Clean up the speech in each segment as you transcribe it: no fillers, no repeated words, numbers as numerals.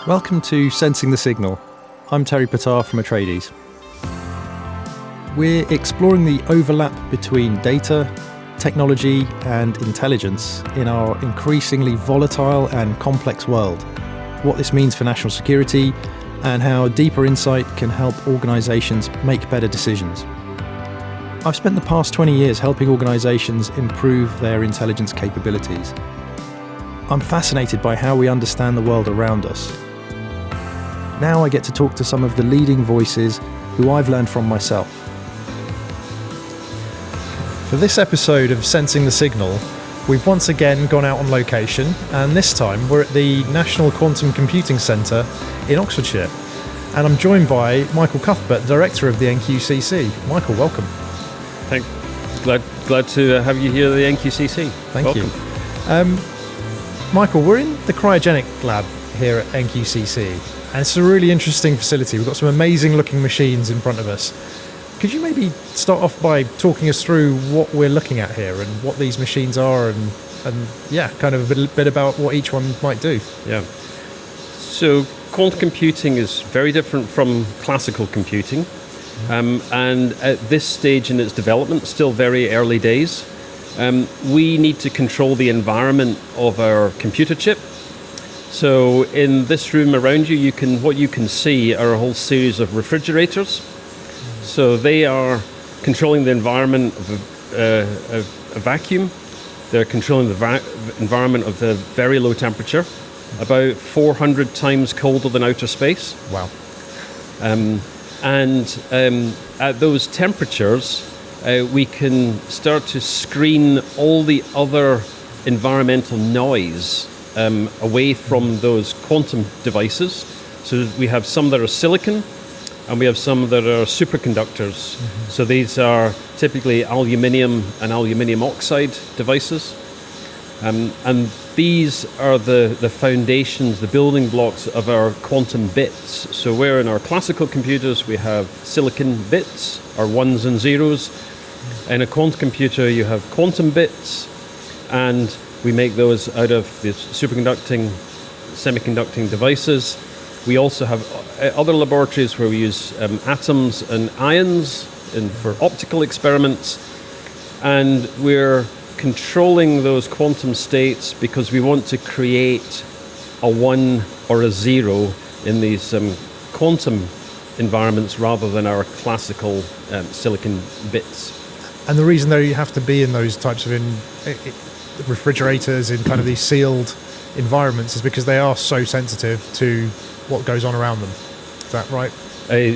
Welcome to Sensing the Signal. I'm Terry Patar from Atreides. We're exploring the overlap between data, technology and intelligence in our increasingly volatile and complex world, what this means for national security, and how deeper insight can help organisations make better decisions. I've spent the past 20 years helping organisations improve their intelligence capabilities. I'm fascinated by how we understand the world around us. Now I get to talk to some of the leading voices who I've learned from myself. For this episode of Sensing the Signal, we've once again gone out on location, and this time we're at the National Quantum Computing Centre in Oxfordshire. And I'm joined by Michael Cuthbert, Director of the NQCC. Michael, welcome. Thanks. Glad to have you here at the NQCC. Thank welcome. You. Michael, we're in the cryogenic lab here at NQCC. And it's a really interesting facility. We've got some amazing looking machines in front of us. Could you maybe start off by talking us through what we're looking at here and what these machines are and kind of a bit about what each one might do? Yeah. So quantum computing is very different from classical computing. And at this stage in its development, still very early days, we need to control the environment of our computer chip. So in this room around you, what you can see are a whole series of refrigerators. So they are controlling the environment of a vacuum. They're controlling the environment of a very low temperature, about 400 times colder than outer space. Wow. At those temperatures, we can start to screen all the other environmental noise away from those quantum devices. So we have some that are silicon, and we have some that are superconductors. Mm-hmm. So these are typically aluminium and aluminium oxide devices. And these are the foundations, the building blocks of our quantum bits. So where in our classical computers we have silicon bits, our ones and zeros. In a quantum computer you have quantum bits, and we make those out of the superconducting, semiconducting devices. We also have other laboratories where we use atoms and ions for optical experiments. And we're controlling those quantum states because we want to create a 1 or a 0 in these quantum environments rather than our classical silicon bits. And the reason though you have to be in those types of refrigerators in kind of these sealed environments is because they are so sensitive to what goes on around them. Is that right?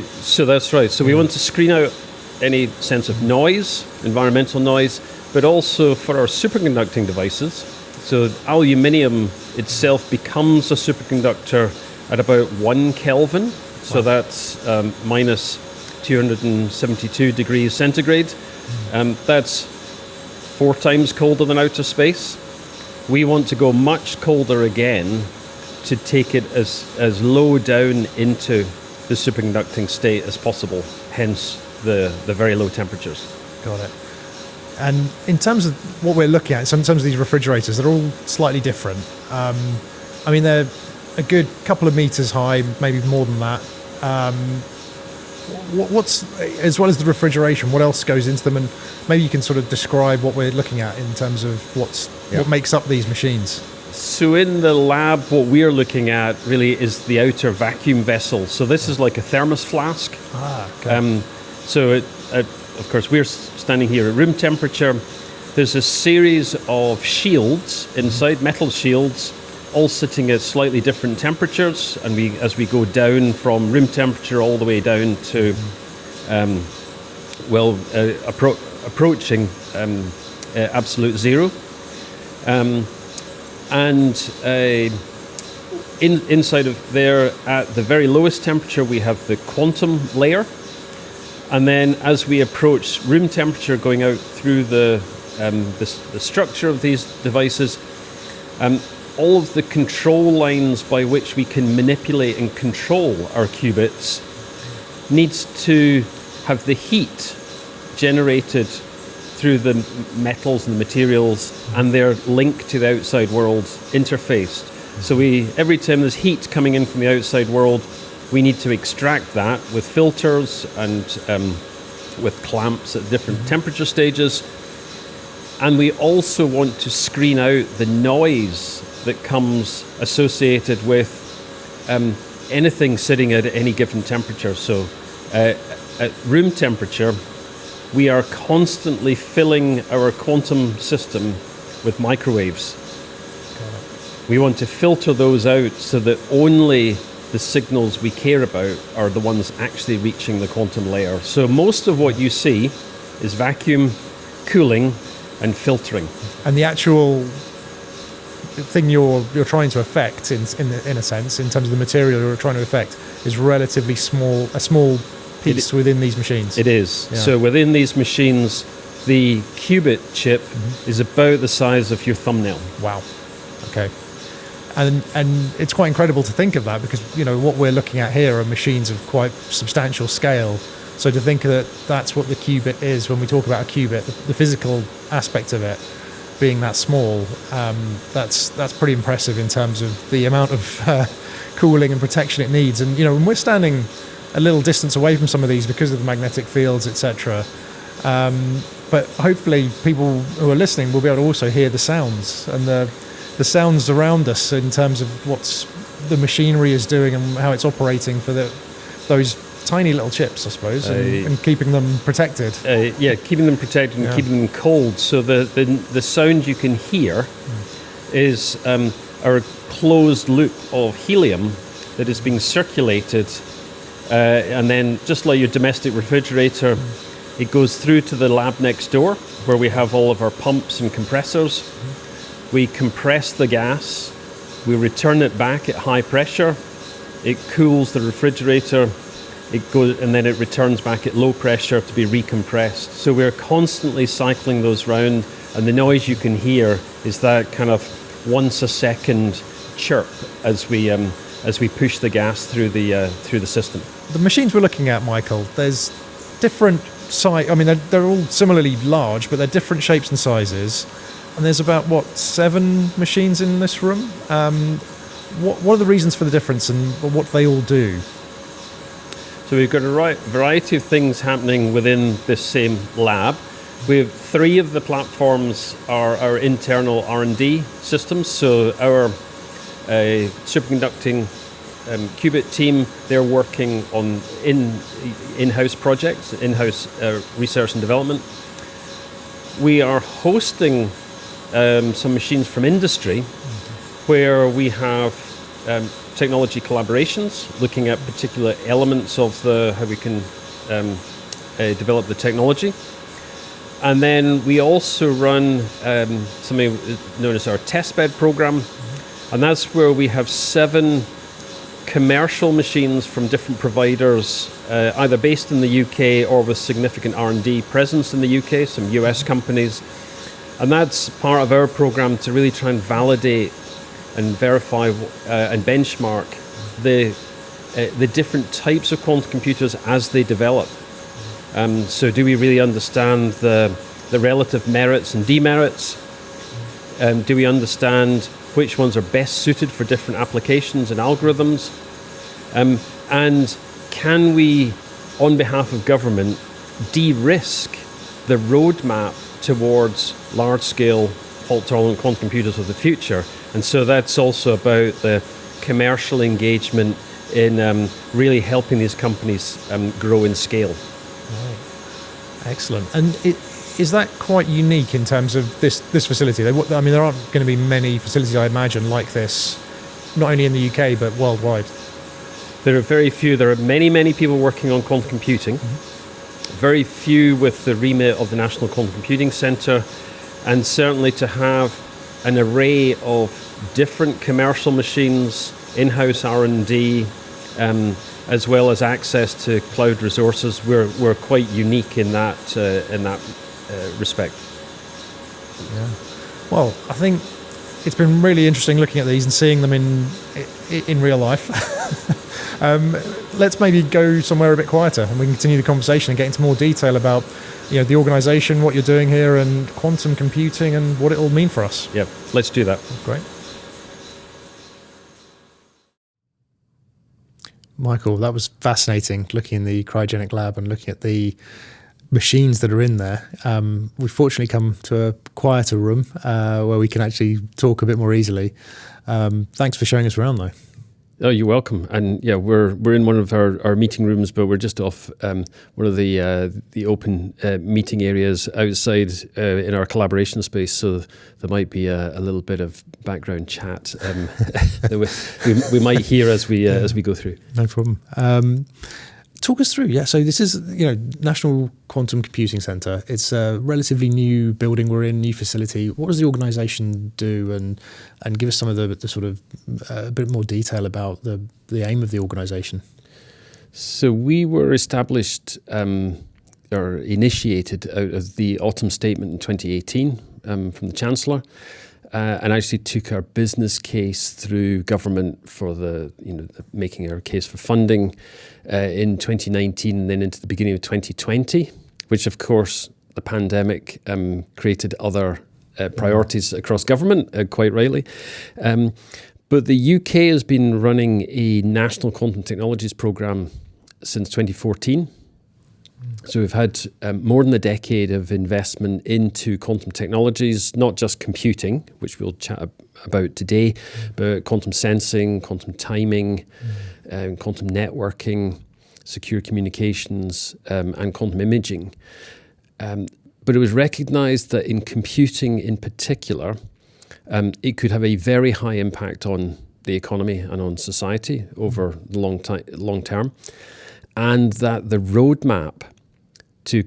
So that's right. So we want to screen out any sense of noise, environmental noise, but also for our superconducting devices. So aluminium itself becomes a superconductor at about 1 Kelvin. So that's minus 272 degrees centigrade. That's 4 times colder than outer space. We want to go much colder again to take it as low down into the superconducting state as possible, hence the very low temperatures. Got it. And in terms of what we're looking at, in terms of these refrigerators, they're all slightly different. They're a good couple of meters high, maybe more than that. What's, as well as the refrigeration, what else goes into them? And maybe you can sort of describe what we're looking at in terms of what makes up these machines. So in the lab, what we're looking at really is the outer vacuum vessel. So this is like a thermos flask. Okay. Of course, we're standing here at room temperature. There's a series of shields inside, metal shields, all sitting at slightly different temperatures. And as we go down from room temperature all the way down to, approaching absolute zero. Inside of there, at the very lowest temperature, we have the quantum layer. And then as we approach room temperature, going out through the structure of these devices, all of the control lines by which we can manipulate and control our qubits needs to have the heat generated through the metals and the materials, and they're linked to the outside world interfaced. So every time there's heat coming in from the outside world, we need to extract that with filters and with clamps at different temperature stages. And we also want to screen out the noise that comes associated with anything sitting at any given temperature. So at room temperature, we are constantly filling our quantum system with microwaves. We want to filter those out so that only the signals we care about are the ones actually reaching the quantum layer. So most of what you see is vacuum, cooling, and filtering. And the actual thing you're trying to affect, in a sense, in terms of the material you're trying to affect, is relatively a small piece within these machines. It is. Yeah. So within these machines, the qubit chip is about the size of your thumbnail. Wow. Okay. And it's quite incredible to think of that, because what we're looking at here are machines of quite substantial scale. So to think that that's what the qubit is when we talk about a qubit, the physical aspect of it being that small, that's pretty impressive in terms of the amount of cooling and protection it needs. And when we're standing a little distance away from some of these because of the magnetic fields, etc. But hopefully people who are listening will be able to also hear the sounds and the sounds around us in terms of what the machinery is doing and how it's operating for those tiny little chips, I suppose, and keeping them protected. Keeping them protected and keeping them cold. So the sound you can hear is our closed loop of helium that is being circulated, and then just like your domestic refrigerator, it goes through to the lab next door where we have all of our pumps and compressors. We compress the gas, we return it back at high pressure, it cools the refrigerator, it goes, and then it returns back at low pressure to be recompressed. So we're constantly cycling those round, and the noise you can hear is that kind of once a second chirp as we push the gas through the system. The machines we're looking at, Michael, there's different size. I mean, they're all similarly large, but they're different shapes and sizes. And there's about 7 machines in this room. What are the reasons for the difference, and what do they all do? So we've got a variety of things happening within this same lab. We have 3 of the platforms are our internal R&D systems. So our superconducting qubit team, they're working on in-house projects, in-house research and development. We are hosting some machines from industry where we have technology collaborations, looking at particular elements of how we can develop the technology. And then we also run something known as our testbed program, and that's where we have 7 commercial machines from different providers, either based in the UK or with significant R&D presence in the UK, some US companies. And that's part of our program to really try and validate and verify and benchmark the different types of quantum computers as they develop. So do we really understand the relative merits and demerits? Do we understand which ones are best suited for different applications and algorithms? And can we, on behalf of government, de-risk the roadmap towards large-scale fault-tolerant quantum computers of the future? And so that's also about the commercial engagement in really helping these companies grow in scale. Right. Excellent. And is that quite unique in terms of this facility? I mean, there aren't going to be many facilities, I imagine, like this, not only in the UK, but worldwide. There are very few. There are many, many people working on quantum computing. Very few with the remit of the National Quantum Computing Centre, and certainly to have an array of different commercial machines, in-house R&D, as well as access to cloud resources, we're quite unique in that respect. Yeah. Well, I think it's been really interesting looking at these and seeing them in real life. Let's maybe go somewhere a bit quieter and we can continue the conversation and get into more detail about the organisation, what you're doing here, and quantum computing and what it will mean for us. Yeah, let's do that. Great. Michael, that was fascinating, looking in the cryogenic lab and looking at the machines that are in there. We've fortunately come to a quieter room where we can actually talk a bit more easily. Thanks for showing us around, though. Oh, you're welcome. And yeah, we're in one of our meeting rooms, but we're just off one of the open meeting areas outside in our collaboration space. So there might be a little bit of background chat that we might hear as we go through. No problem. Talk us through. Yeah, so this is National Quantum Computing Centre. It's a relatively new building we're in, new facility. What does the organisation do, and give us some of the sort of a bit more detail about the aim of the organisation? So we were established or initiated out of the Autumn Statement in 2018 from the Chancellor. And actually took our business case through government for making our case for funding in 2019 and then into the beginning of 2020, which of course the pandemic created other priorities across government, quite rightly. But the UK has been running a national quantum technologies programme since 2014. So we've had more than a decade of investment into quantum technologies, not just computing, which we'll chat about today, but quantum sensing, quantum timing, quantum networking, secure communications, and quantum imaging. But it was recognised that in computing in particular, it could have a very high impact on the economy and on society over the long term, and that the roadmap to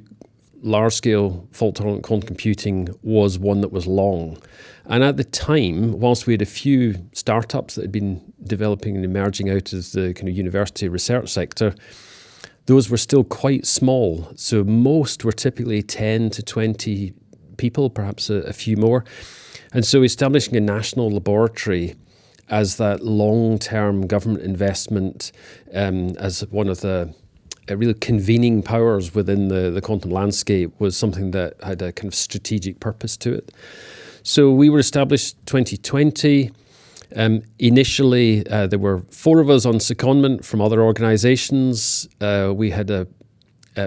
large-scale fault-tolerant quantum computing was one that was long. And at the time, whilst we had a few startups that had been developing and emerging out of the kind of university research sector, those were still quite small. So most were typically 10 to 20 people, perhaps a few more. And so establishing a national laboratory as that long-term government investment, as one of the really convening powers within the quantum landscape, was something that had a kind of strategic purpose to it. So we were established 2020. Initially, there were 4 of us on secondment from other organisations. We had a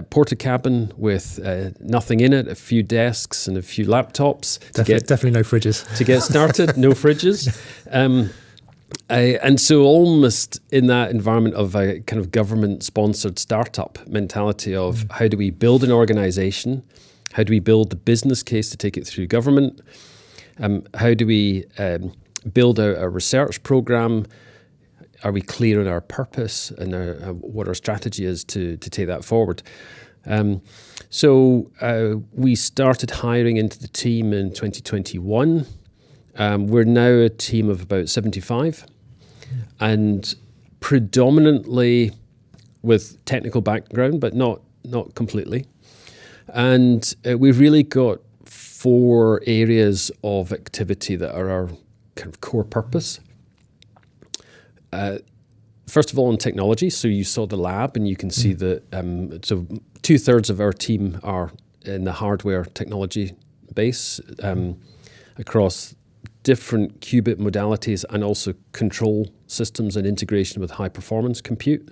porta cabin with nothing in it, a few desks and a few laptops. Definitely no fridges. To get started, no fridges. And so almost in that environment of a kind of government-sponsored startup mentality of how do we build an organisation, how do we build the business case to take it through government, how do we build out a research programme, are we clear on our purpose and what our strategy is to take that forward. So we started hiring into the team in 2021. We're now a team of about 75 and predominantly with technical background, but not completely. And we've really got 4 areas of activity that are our kind of core purpose. First of all, in technology. So you saw the lab and you can see that so 2/3 of our team are in the hardware technology base across different qubit modalities and also control systems and integration with high performance compute.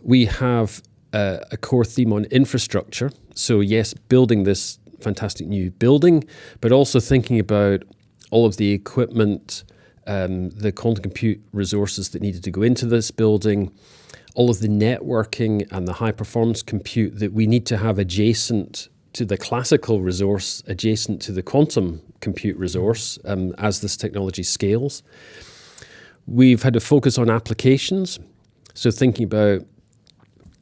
We have a core theme on infrastructure. So yes, building this fantastic new building, but also thinking about all of the equipment, the quantum compute resources that needed to go into this building, all of the networking and the high performance compute that we need to have adjacent to the classical resource, adjacent to the quantum compute resource as this technology scales. We've had a focus on applications. So thinking about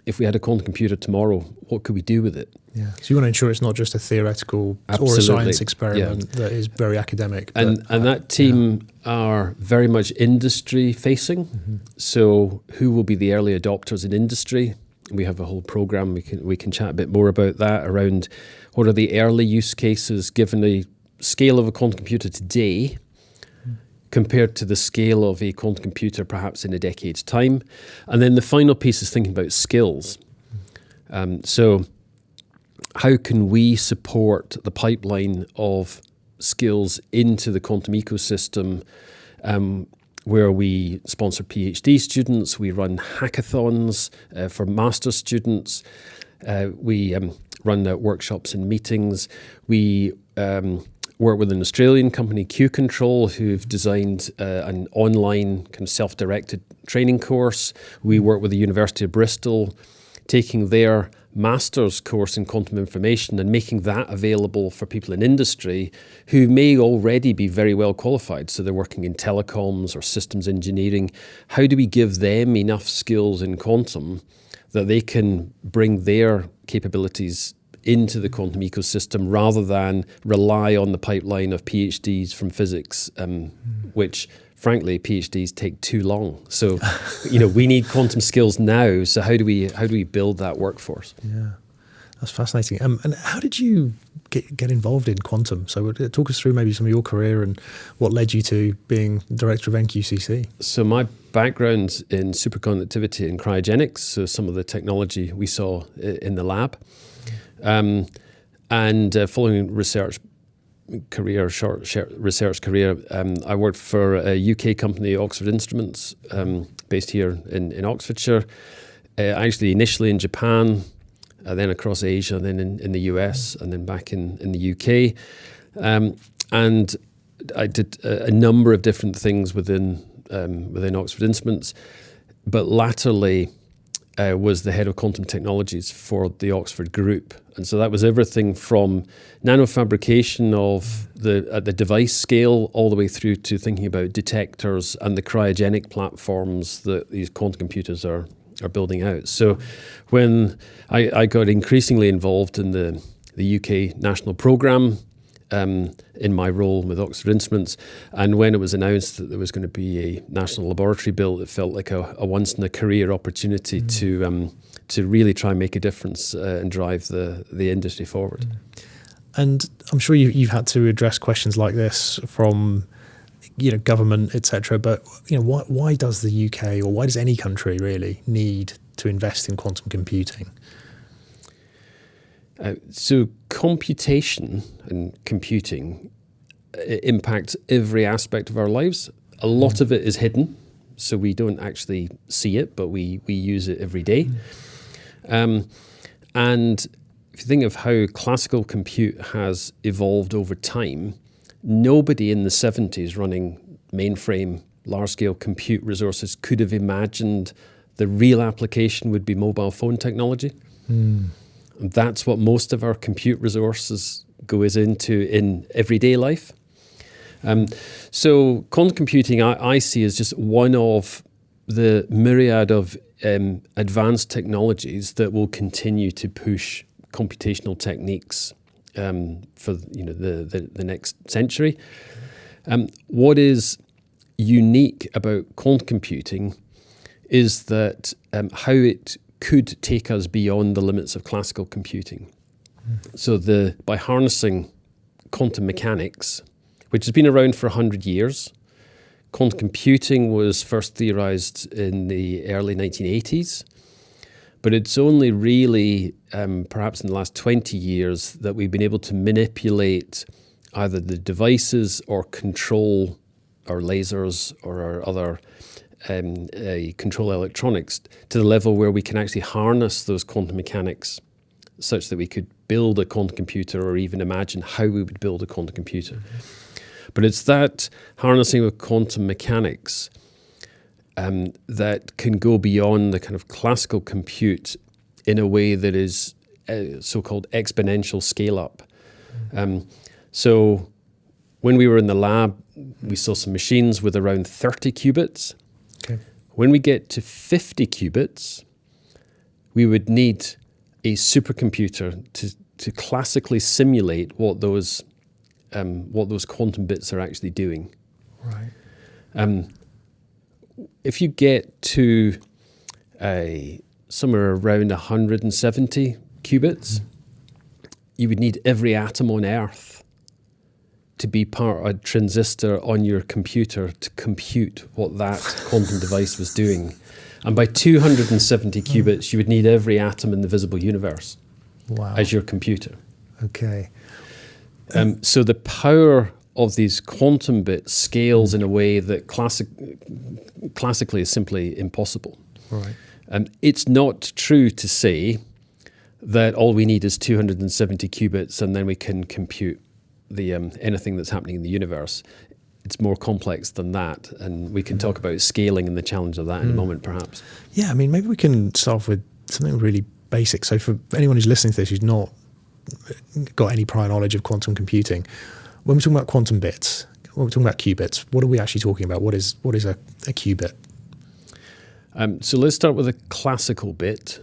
if we had a quantum computer tomorrow, what could we do with it? Yeah. So you want to ensure it's not just a theoretical or a science experiment that is very academic. And that team are very much industry facing. Mm-hmm. So who will be the early adopters in industry? We have a whole program. We can chat a bit more about that around what are the early use cases given the scale of a quantum computer today compared to the scale of a quantum computer perhaps in a decade's time. And then the final piece is thinking about skills. So how can we support the pipeline of skills into the quantum ecosystem where we sponsor PhD students, we run hackathons for master's students, we run workshops and meetings, we work with an Australian company, Q-Control, who've designed an online kind of self-directed training course. We work with the University of Bristol, taking their master's course in quantum information and making that available for people in industry who may already be very well qualified. So they're working in telecoms or systems engineering. How do we give them enough skills in quantum that they can bring their capabilities into the quantum ecosystem rather than rely on the pipeline of PhDs from physics, which frankly PhDs take too long. So, we need quantum skills now. So how do we build that workforce? Yeah, that's fascinating. And how did you get involved in quantum? So talk us through maybe some of your career and what led you to being director of NQCC. So my background's in superconductivity and cryogenics, so some of the technology we saw in the lab. Following research career, research career, I worked for a UK company, Oxford Instruments, based here in Oxfordshire. Actually, initially in Japan, then across Asia, then in the US, and then back in the UK. And I did a number of different things within Oxford Instruments, but latterly was the head of quantum technologies for the Oxford Group. And so that was everything from nanofabrication at the device scale all the way through to thinking about detectors and the cryogenic platforms that these quantum computers are building out. So when I got increasingly involved in the UK national programme in my role with Oxford Instruments, and when it was announced that there was going to be a national laboratory built, it felt like a once-in-a-career opportunity to really try and make a difference and drive the industry forward. And I'm sure you've had to address questions like this from government, etc. But why does the UK, or why does any country really need to invest in quantum computing? So computation and computing impacts every aspect of our lives. A lot of it is hidden, so we don't actually see it, but we use it every day. And if you think of how classical compute has evolved over time, nobody in the 70s running mainframe, large-scale compute resources could have imagined the real application would be mobile phone technology. And that's what most of our compute resources goes into in everyday life. So quantum computing I see as just one of the myriad of advanced technologies that will continue to push computational techniques for the next century. What is unique about quantum computing is that how it could take us beyond the limits of classical computing. So by harnessing quantum mechanics, which has been around for 100 years, quantum computing was first theorized in the early 1980s, but it's only really, perhaps in the last 20 years, that we've been able to manipulate either the devices or control our lasers or our other control electronics to the level where we can actually harness those quantum mechanics such that we could build a quantum computer or even imagine how we would build a quantum computer. But it's that harnessing of quantum mechanics that can go beyond the kind of classical compute in a way that is so-called exponential scale-up. So when we were in the lab, we saw some machines with around 30 qubits. Okay. When we get to 50 qubits, we would need a supercomputer to classically simulate what those quantum bits are actually doing. Right. If you get to somewhere around 170 qubits, you would need every atom on Earth to be part of a transistor on your computer to compute what that quantum device was doing. And by 270 qubits, you would need every atom in the visible universe as your computer. Okay. So the power of these quantum bits scales in a way that classically is simply impossible. Right. It's not true to say that all we need is 270 qubits and then we can compute the anything that's happening in the universe. It's more complex than that, and we can talk about scaling and the challenge of that in a moment, perhaps. Yeah, I mean, maybe we can start off with something really basic. So for anyone who's listening to this who's not got any prior knowledge of quantum computing, when we're talking about quantum bits, when we're talking about qubits, what are we actually talking about? What is a qubit? So let's start with a classical bit.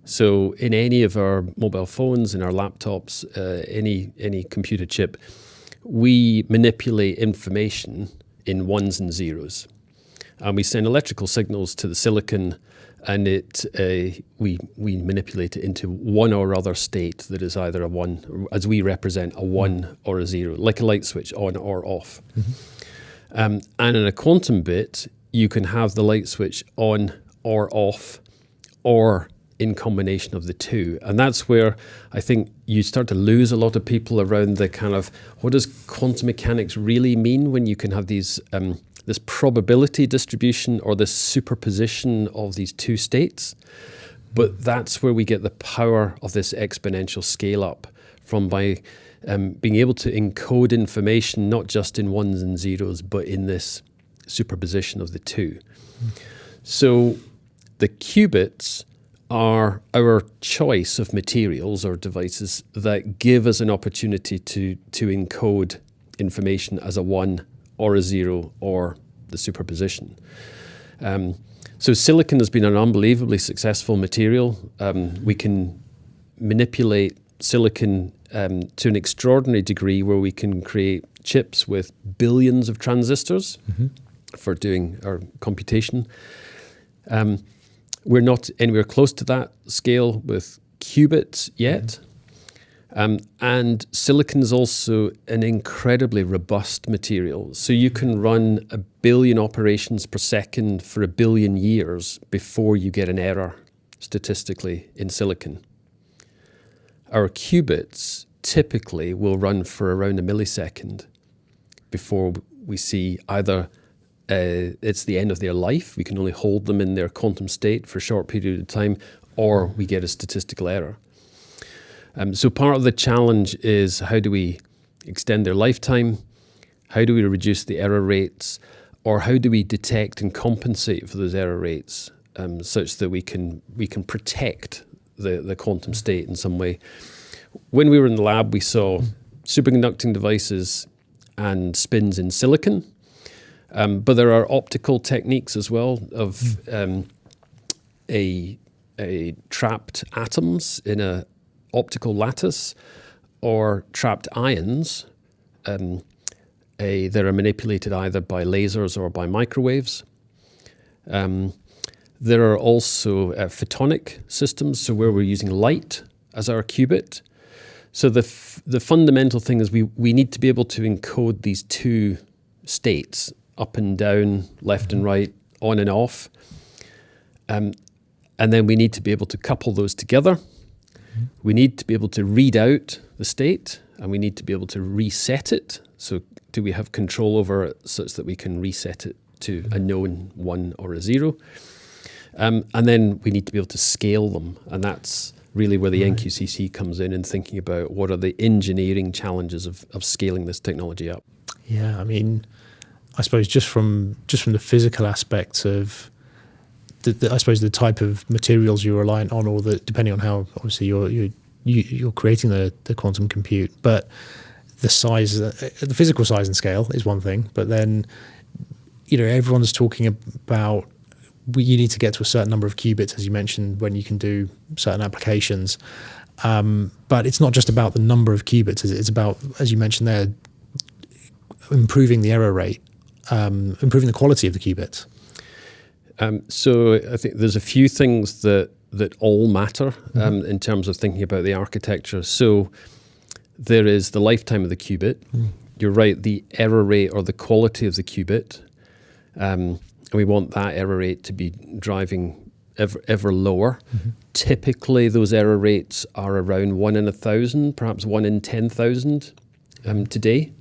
So in any of our mobile phones, in our laptops, any computer chip, we manipulate information in ones and zeros. And we send electrical signals to the silicon, and we manipulate it into one or other state that is either a one, as we represent a one or a zero, like a light switch on or off. And in a quantum bit, you can have the light switch on or off, or in combination of the two. And that's where I think you start to lose a lot of people around the kind of, what does quantum mechanics really mean when you can have these this probability distribution or this superposition of these two states? But that's where we get the power of this exponential scale up from, by being able to encode information not just in ones and zeros, but in this superposition of the two. So the qubits are our choice of materials or devices that give us an opportunity to encode information as a one or a zero or the superposition. So silicon has been an unbelievably successful material. We can manipulate silicon to an extraordinary degree where we can create chips with billions of transistors for doing our computation. We're not anywhere close to that scale with qubits yet. And silicon is also an incredibly robust material. So you can run 1 billion operations per second for 1 billion years before you get an error statistically in silicon. Our qubits typically will run for around a millisecond before we see either it's the end of their life, we can only hold them in their quantum state for a short period of time, or we get a statistical error. So part of the challenge is, how do we extend their lifetime? How do we reduce the error rates? Or how do we detect and compensate for those error rates such that we can protect the quantum state in some way? When we were in the lab, we saw superconducting devices and spins in silicon. But there are optical techniques as well of a trapped atoms in a optical lattice, or trapped ions that are manipulated either by lasers or by microwaves. There are also photonic systems, so where we're using light as our qubit. So the fundamental thing is we need to be able to encode these two states, up and down, left and right, on and off. And then we need to be able to couple those together. We need to be able to read out the state, and we need to be able to reset it. So do we have control over it such that we can reset it to a known one or a zero? And then we need to be able to scale them. And that's really where the NQCC comes in thinking about what are the engineering challenges of scaling this technology up. Yeah, I mean, I suppose just from the physical aspects of I suppose the type of materials you're reliant on, or depending on how obviously you're creating the quantum compute, but the size, the physical size and scale is one thing, but then everyone's talking about you need to get to a certain number of qubits, as you mentioned, when you can do certain applications. But it's not just about the number of qubits; it's about, as you mentioned there, improving the error rate, improving the quality of the qubits. So I think there's a few things that all matter in terms of thinking about the architecture. So there is the lifetime of the qubit. You're right, the error rate or the quality of the qubit. And we want that error rate to be driving ever lower. Typically, those error rates are around 1 in 1,000, perhaps 1 in 10,000 today,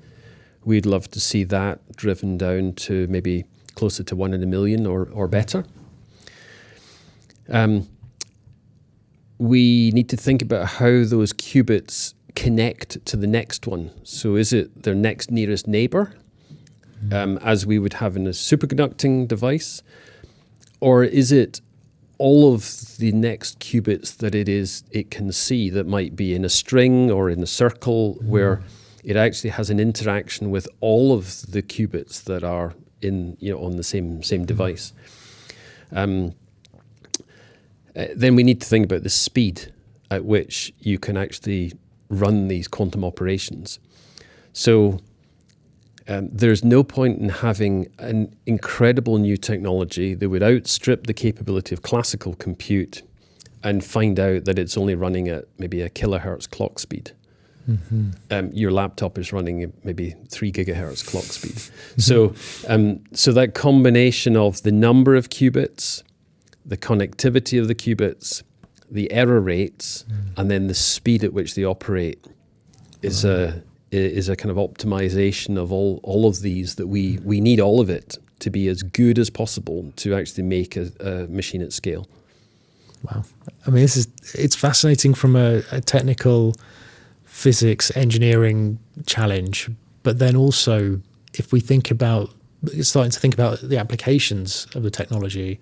We'd love to see that driven down to maybe closer to 1 in a million or better. We need to think about how those qubits connect to the next one. So is it their next nearest neighbor, as we would have in a superconducting device? Or is it all of the next qubits that it can see that might be in a string or in a circle, where it actually has an interaction with all of the qubits that are on the same device? Then we need to think about the speed at which you can actually run these quantum operations. So there's no point in having an incredible new technology that would outstrip the capability of classical compute and find out that it's only running at maybe a kilohertz clock speed. Your laptop is running at maybe 3 gigahertz clock speed. So that combination of the number of qubits, the connectivity of the qubits, the error rates, and then the speed at which they operate is a kind of optimization of all of these, that we need all of it to be as good as possible to actually make a machine at scale. Wow. I mean, it's fascinating from a technical physics engineering challenge, but then also if we think about starting to think about the applications of the technology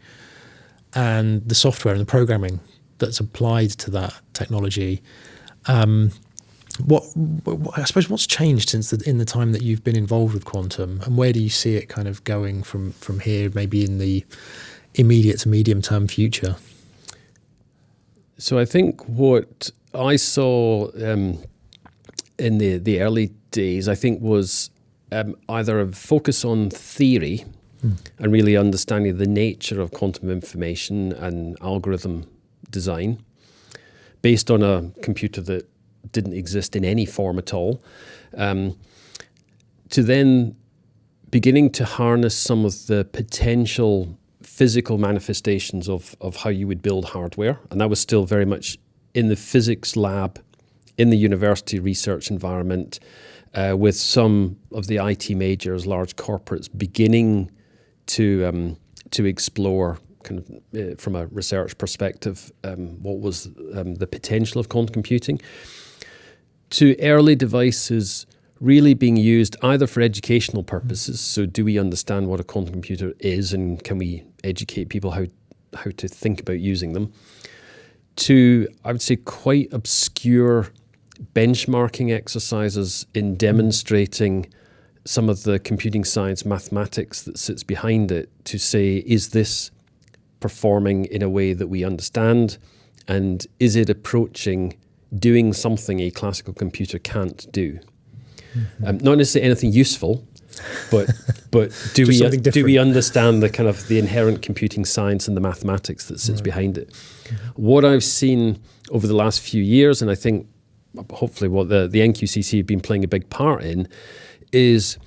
and the software and the programming that's applied to that technology. What I suppose what's changed in the time that you've been involved with quantum, and where do you see it kind of going from here, maybe in the immediate to medium term future? So I think what I saw in the early days, I think, was either a focus on theory and really understanding the nature of quantum information and algorithm design based on a computer that didn't exist in any form at all, to then beginning to harness some of the potential physical manifestations of how you would build hardware. And that was still very much in the physics lab, in the university research environment, with some of the IT majors, large corporates, beginning to explore kind of from a research perspective what was the potential of quantum computing, to early devices really being used either for educational purposes. So do we understand what a quantum computer is, and can we educate people how to think about using them, to, I would say, quite obscure benchmarking exercises in demonstrating some of the computing science mathematics that sits behind it, to say, is this performing in a way that we understand, and is it approaching doing something a classical computer can't do? Not necessarily anything useful, but do we understand the kind of the inherent computing science and the mathematics that sits behind it? What I've seen over the last few years, and I think hopefully what the NQCC have been playing a big part in, is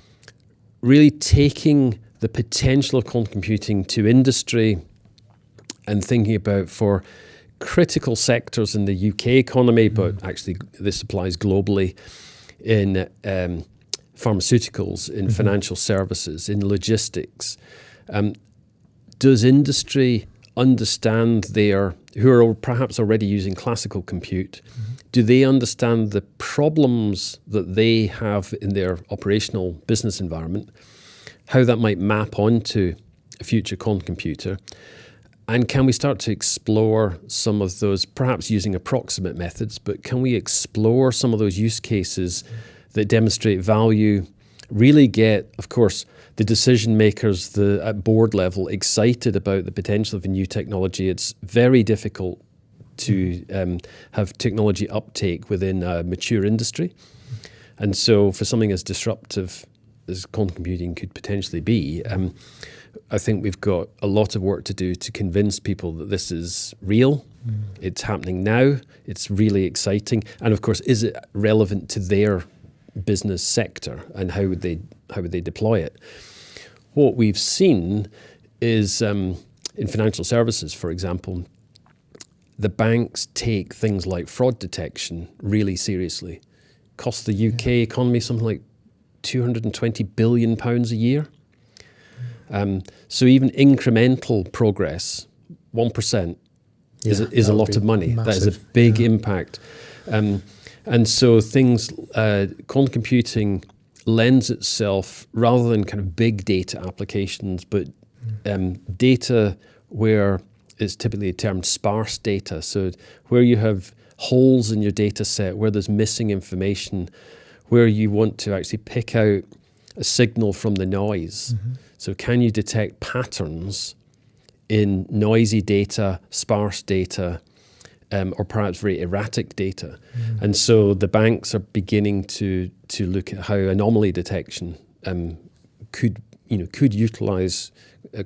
really taking the potential of quantum computing to industry and thinking about, for critical sectors in the UK economy, but actually this applies globally, in pharmaceuticals, in financial services, in logistics. Does industry understand who are perhaps already using classical compute, do they understand the problems that they have in their operational business environment, how that might map onto a future quantum computer? And can we start to explore some of those, perhaps using approximate methods, but can we explore some of those use cases that demonstrate value, really get, of course, the decision makers at board level excited about the potential of a new technology? It's very difficult to have technology uptake within a mature industry. And so for something as disruptive as quantum computing could potentially be, I think we've got a lot of work to do to convince people that this is real, it's happening now, it's really exciting, and of course, is it relevant to their business sector, and how would they deploy it? What we've seen is in financial services, for example, the banks take things like fraud detection really seriously. Costs the UK economy something like £220 billion a year. So even incremental progress, 1%, is a lot of money. Massive. That is a big impact. And so things, quantum computing lends itself, rather than kind of big data applications, but data where it's typically termed sparse data. So where you have holes in your data set, where there's missing information, where you want to actually pick out a signal from the noise. So can you detect patterns in noisy data, sparse data, or perhaps very erratic data? And so the banks are beginning to look at how anomaly detection could utilize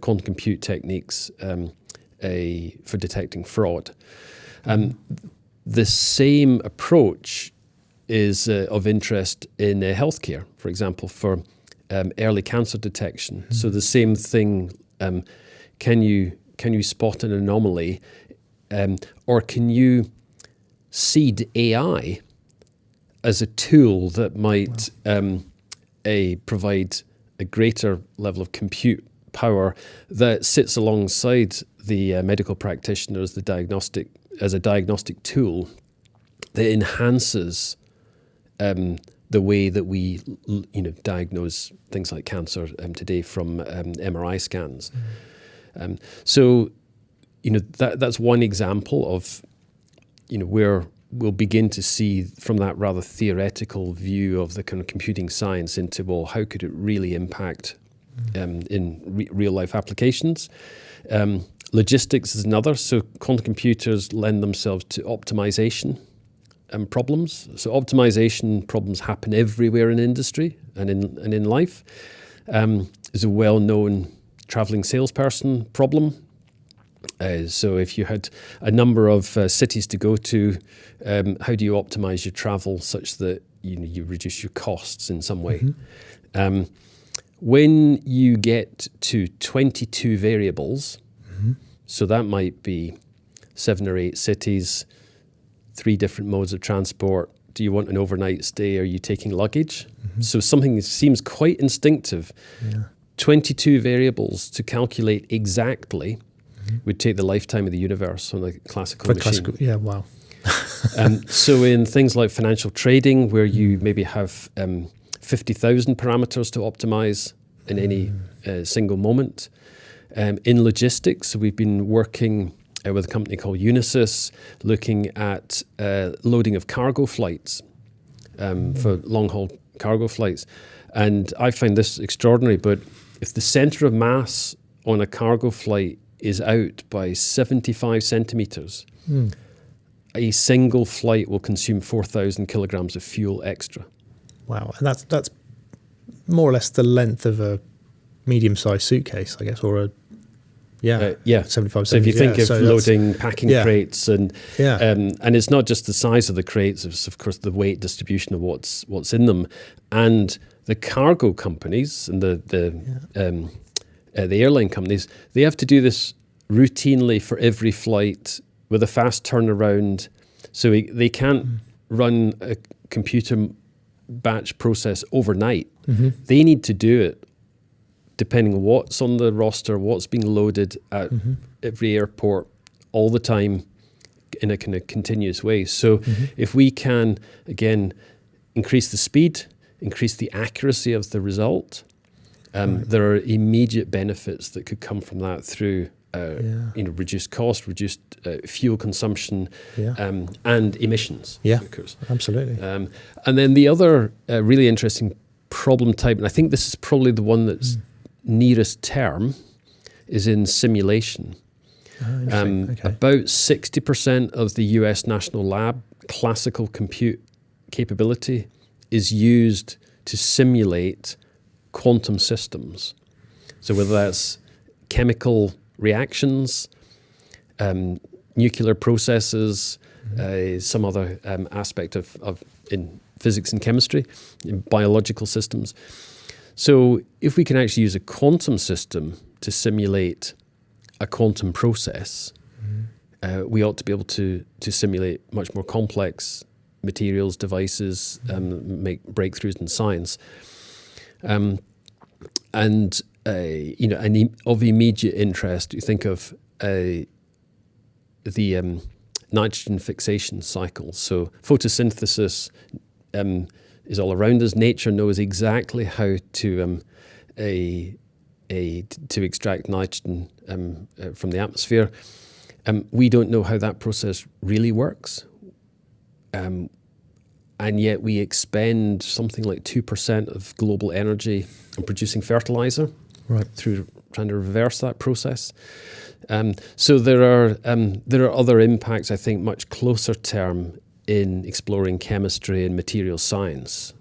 quantum compute techniques for detecting fraud. The same approach is of interest in healthcare, for example, for early cancer detection. So the same thing, can you spot an anomaly, or can you seed AI as a tool that might provide a greater level of compute power that sits alongside the medical practitioner as a diagnostic tool that enhances the way that we diagnose things like cancer today from MRI scans. So that's one example of where we'll begin to see from that rather theoretical view of the kind of computing science into, well, how could it really impact in real life applications? Logistics is another. So quantum computers lend themselves to optimization problems. So optimization problems happen everywhere in industry and in life. Is a well-known traveling salesperson problem. So if you had a number of cities to go to, how do you optimize your travel such that you reduce your costs in some way? When you get to 22 variables, so that might be 7 or 8 cities, 3 different modes of transport. Do you want an overnight stay? Are you taking luggage? So something that seems quite instinctive. 22 variables to calculate exactly would take the lifetime of the universe on a classical machine. Wow. So in things like financial trading, where you maybe have 50,000 parameters to optimize in any single moment. In logistics, we've been working with a company called Unisys, looking at loading of cargo flights for long-haul cargo flights. And I find this extraordinary, but if the center of mass on a cargo flight is out by 75 centimeters, a single flight will consume 4,000 kilograms of fuel extra. Wow, and that's more or less the length of a medium-sized suitcase, I guess, or 75 So if you think of loading packing Yeah. crates and it's not just the size of the crates, it's of course the weight distribution of what's in them, and the cargo companies and the airline companies, they have to do this routinely for every flight with a fast turnaround. So they can't run a computer batch process overnight. They need to do it depending on what's on the roster, what's being loaded at every airport all the time in a kind of continuous way. So if we can, again, increase the speed, increase the accuracy of the result, there are immediate benefits that could come from that through reduced cost, reduced fuel consumption, and emissions. Yeah, of course. Absolutely. And then the other really interesting problem type, and I think this is probably the one that's nearest term, is in simulation. About 60% of the US National Lab classical compute capability is used to simulate quantum systems. So whether that's chemical reactions, nuclear processes, some other aspect of in physics and chemistry, in biological systems. So if we can actually use a quantum system to simulate a quantum process, we ought to be able to simulate much more complex materials, devices, make breakthroughs in science. And of immediate interest, you think of the nitrogen fixation cycle. So photosynthesis is all around us. Nature knows exactly how to extract nitrogen from the atmosphere. We don't know how that process really works. And yet we expend something like 2% of global energy on producing fertilizer through trying to reverse that process. So there are other impacts, I think, much closer term in exploring chemistry and material science,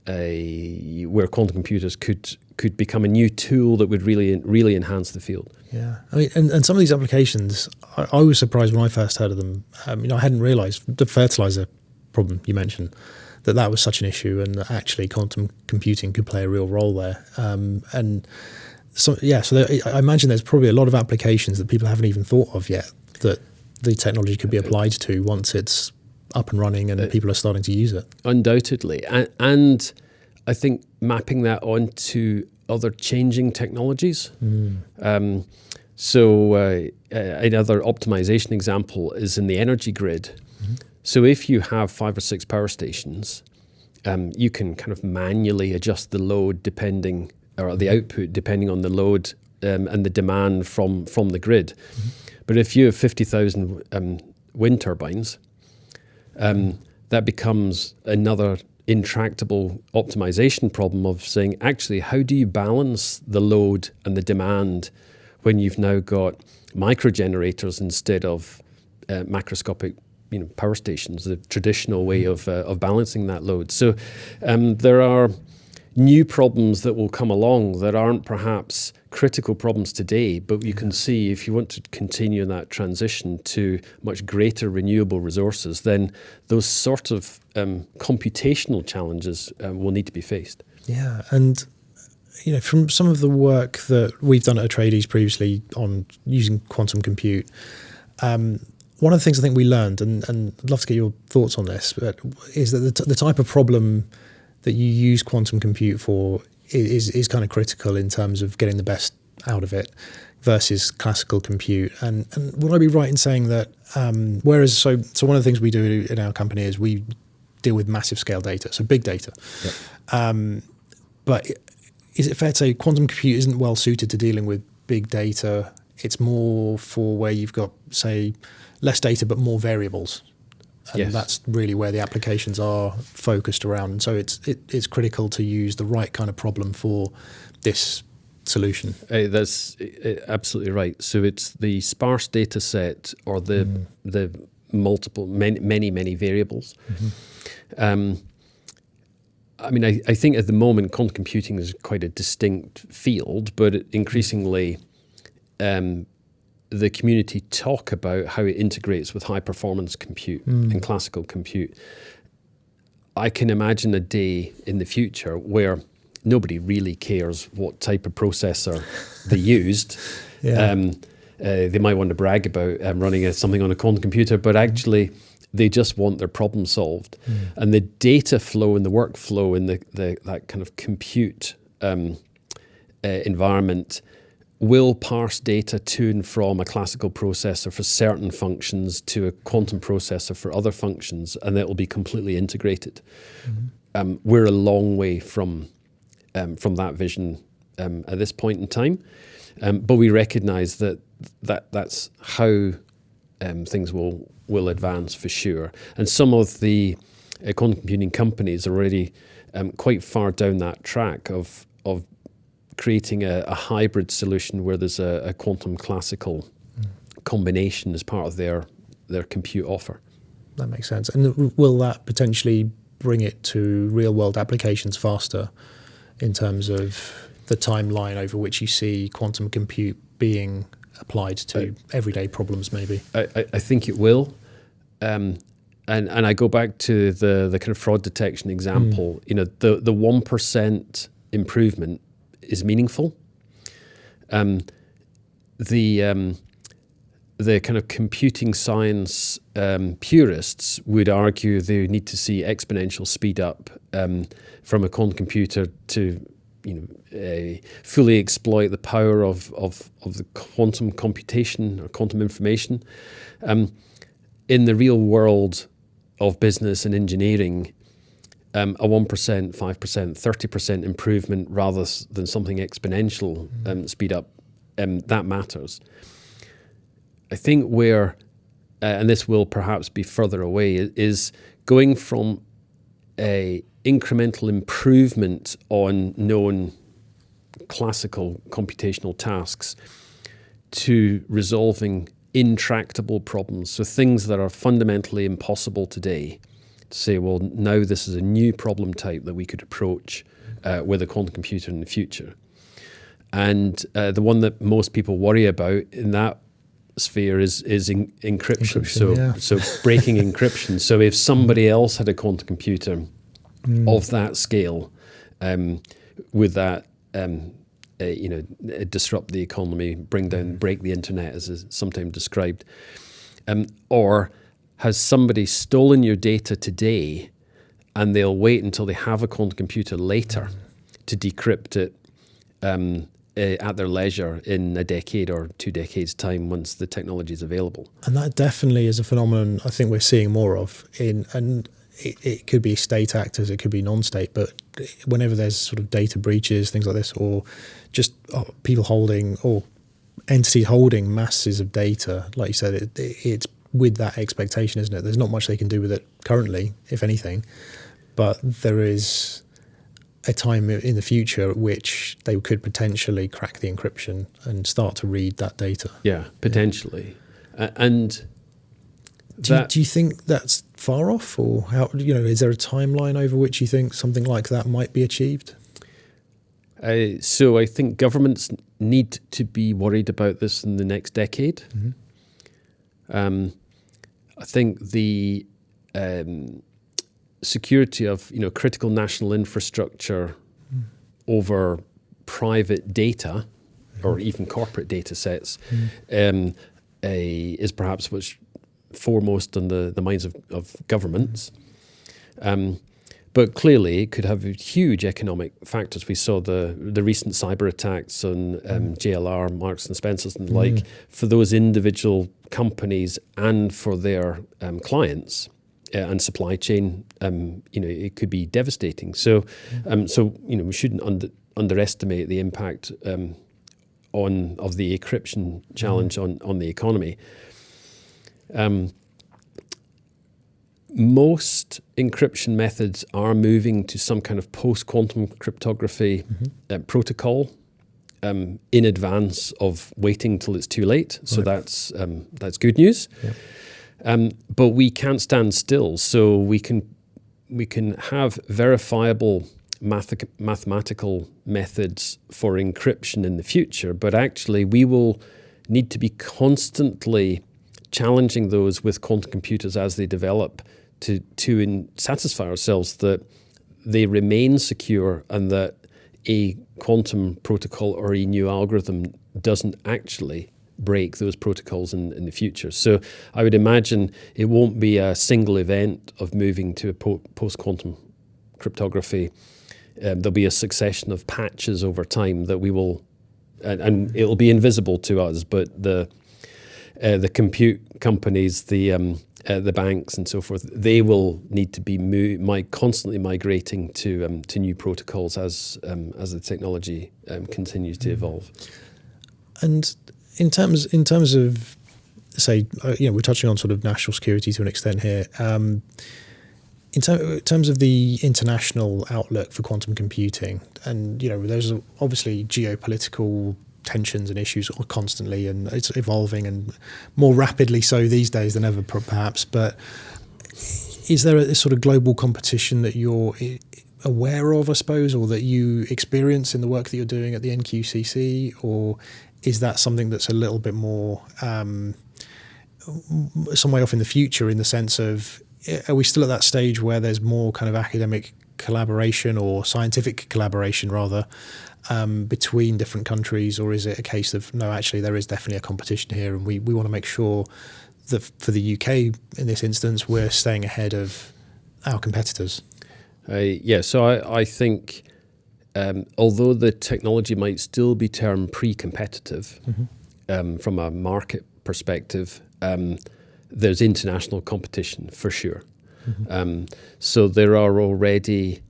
where quantum computers could become a new tool that would really enhance the field. Yeah, I mean, and some of these applications, I was surprised when I first heard of them. I hadn't realised the fertilizer problem you mentioned, that was such an issue, and that actually quantum computing could play a real role there. And so I imagine there's probably a lot of applications that people haven't even thought of yet that the technology could be applied to once it's up and running and people are starting to use it. Undoubtedly, and I think mapping that onto other changing technologies. So another optimization example is in the energy grid. So if you have 5 or 6 power stations, you can kind of manually adjust the load or the output depending on the load and the demand from the grid. But if you have 50,000 wind turbines, that becomes another intractable optimization problem of saying, actually, how do you balance the load and the demand when you've now got microgenerators instead of macroscopic power stations, the traditional way of balancing that load. So there are new problems that will come along that aren't perhaps critical problems today, but you can see if you want to continue that transition to much greater renewable resources, then those sort of computational challenges will need to be faced. Yeah, and from some of the work that we've done at Atreides previously on using quantum compute, one of the things I think we learned, and I'd love to get your thoughts on this, but is that the type of problem that you use quantum compute for is kind of critical in terms of getting the best out of it versus classical compute. And would I be right in saying that whereas so one of the things we do in our company is we deal with massive scale data, so big data. Yep. But is it fair to say quantum compute isn't well suited to dealing with big data? It's more for where you've got, say, less data but more variables, and that's really where the applications are focused around. And so it's critical to use the right kind of problem for this solution. That's absolutely right. So it's the sparse data set or the multiple many variables. I mean, I think at the moment quantum computing is quite a distinct field, but increasingly the community talk about how it integrates with high performance compute and classical compute. I can imagine a day in the future where nobody really cares what type of processor they used. They might want to brag about running something on a quantum computer, but actually they just want their problem solved. And the data flow and the workflow in that kind of compute environment will parse data to and from a classical processor for certain functions to a quantum processor for other functions, and it will be completely integrated. We're a long way from that vision at this point in time, but we recognise that's how things will advance for sure. And some of the quantum computing companies are already quite far down that track of creating a hybrid solution where there's a quantum classical combination as part of their compute offer. That makes sense. And will that potentially bring it to real world applications faster in terms of the timeline over which you see quantum compute being applied to everyday problems maybe? I think it will. And I go back to the kind of fraud detection example. The 1% improvement is meaningful. The the kind of computing science purists would argue they need to see exponential speed up from a quantum computer to fully exploit the power of the quantum computation or quantum information. In the real world of business and engineering, a 1%, 5%, 30% improvement rather than something exponential speed up, that matters. I think where, and this will perhaps be further away, is going from a incremental improvement on known classical computational tasks to resolving intractable problems. So things that are fundamentally impossible today, to say, well, now this is a new problem type that we could approach with a quantum computer in the future. And the one that most people worry about in that sphere is encryption. So breaking encryption. So if somebody else had a quantum computer of that scale, would that disrupt the economy, break the internet, as is sometimes described, or has somebody stolen your data today, and they'll wait until they have a quantum computer later to decrypt it at their leisure in a decade or 2 decades' time once the technology is available. And that definitely is a phenomenon I think we're seeing more of. And it could be state actors, it could be non-state, but whenever there's sort of data breaches, things like this, or just people holding or entities holding masses of data, like you said, it's with that expectation, isn't it? There's not much they can do with it currently, if anything, but there is a time in the future at which they could potentially crack the encryption and start to read that data. Yeah, potentially. And do you think that's far off, or how? Is there a timeline over which you think something like that might be achieved? So I think governments need to be worried about this in the next decade. I think the security of critical national infrastructure over private data or even corporate data sets is perhaps what's foremost on the minds of governments. But clearly it could have huge economic factors. We saw the recent cyber attacks on JLR, Marks and Spencer's and the like. For those individual companies and for their clients and supply chain, it could be devastating. So we shouldn't underestimate the impact of the encryption challenge on the economy. Most encryption methods are moving to some kind of post-quantum cryptography protocol in advance of waiting till it's too late. So that's good news. But we can't stand still. So we can have verifiable mathematical methods for encryption in the future, but actually we will need to be constantly challenging those with quantum computers as they develop to satisfy ourselves that they remain secure and that a quantum protocol or a new algorithm doesn't actually break those protocols in the future. So I would imagine it won't be a single event of moving to a post-quantum cryptography. There'll be a succession of patches over time that we will, and it'll be invisible to us, but the compute companies, the banks and so forth, they will need to be constantly migrating to new protocols as the technology continues to evolve. And in terms of, say, we're touching on sort of national security to an extent here. In terms of the international outlook for quantum computing, and there's obviously geopolitical tensions and issues constantly, and it's evolving and more rapidly so these days than ever perhaps, but is there a sort of global competition that you're aware of, I suppose, or that you experience in the work that you're doing at the NQCC, or is that something that's a little bit more some way off in the future, in the sense of, are we still at that stage where there's more kind of academic collaboration, or scientific collaboration rather, between different countries, or is it a case of no, actually there is definitely a competition here, and we want to make sure that for the UK in this instance we're staying ahead of our competitors? So I think although the technology might still be termed pre-competitive from a market perspective, there's international competition for sure. So there are already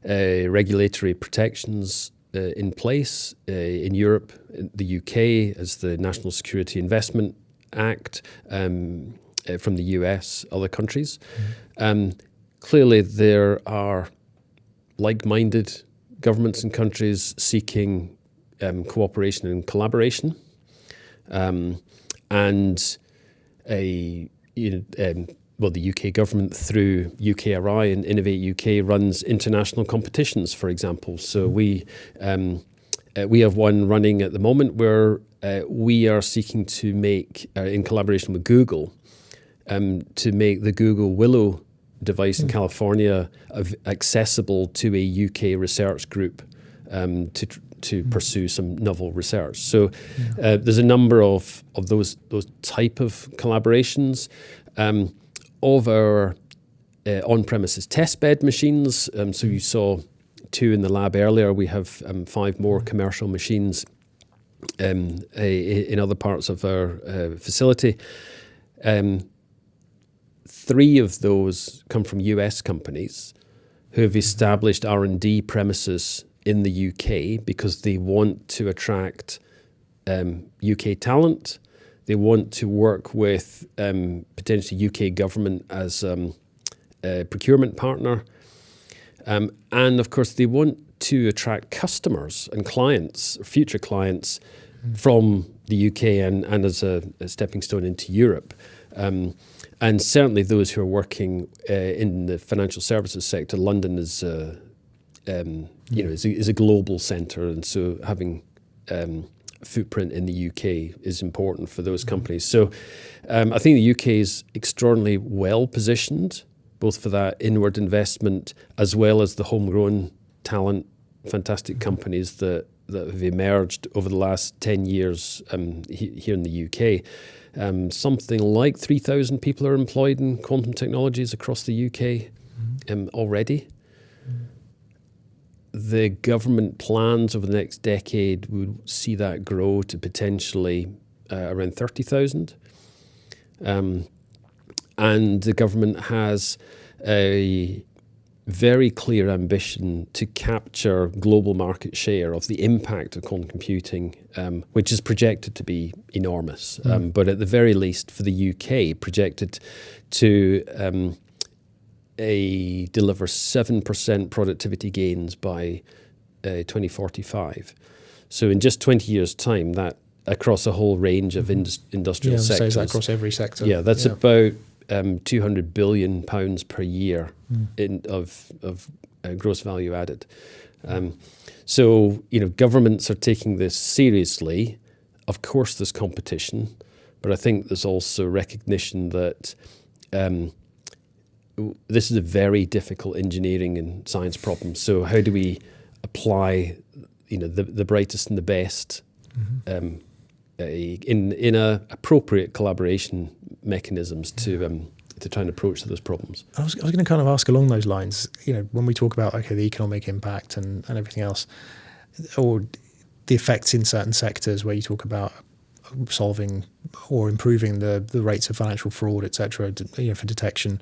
regulatory protections in place in Europe, in the UK, as the National Security Investment Act, from the US, other countries. Clearly, there are like-minded governments and countries seeking cooperation and collaboration, the UK government through UKRI and Innovate UK runs international competitions, for example. So we have one running at the moment where we are seeking to make, in collaboration with Google, to make the Google Willow device in California accessible to a UK research group to pursue some novel research. So there's a number of those type of collaborations. Of our on-premises testbed machines, so you saw 2 in the lab earlier, we have 5 more commercial machines in other parts of our facility. 3 of those come from US companies who have established R&D premises in the UK because they want to attract UK talent. They want to work with potentially UK government as a procurement partner. And of course, they want to attract customers and clients, future clients from the UK and as a stepping stone into Europe. And certainly those who are working in the financial services sector. London is is a global centre, and so having footprint in the UK is important for those companies. So I think the UK is extraordinarily well positioned, both for that inward investment as well as the homegrown talent, fantastic companies that have emerged over the last 10 years here in the UK. Something like 3,000 people are employed in quantum technologies across the UK already. The government plans over the next decade would see that grow to potentially around 30,000. And the government has a very clear ambition to capture global market share of the impact of quantum computing, which is projected to be enormous. But at the very least for the UK, projected to deliver 7% productivity gains by 2045. So in just 20 years' time, that across a whole range of industrial sectors. That across every sector. Yeah, that's about £200 billion per year of gross value added. So governments are taking this seriously. Of course, there's competition, but I think there's also recognition that this is a very difficult engineering and science problem. So how do we apply, the brightest and the best in a appropriate collaboration mechanisms to try and approach those problems? I was going to kind of ask along those lines. When we talk about the economic impact and everything else, or the effects in certain sectors where you talk about solving or improving the rates of financial fraud, etc., for detection.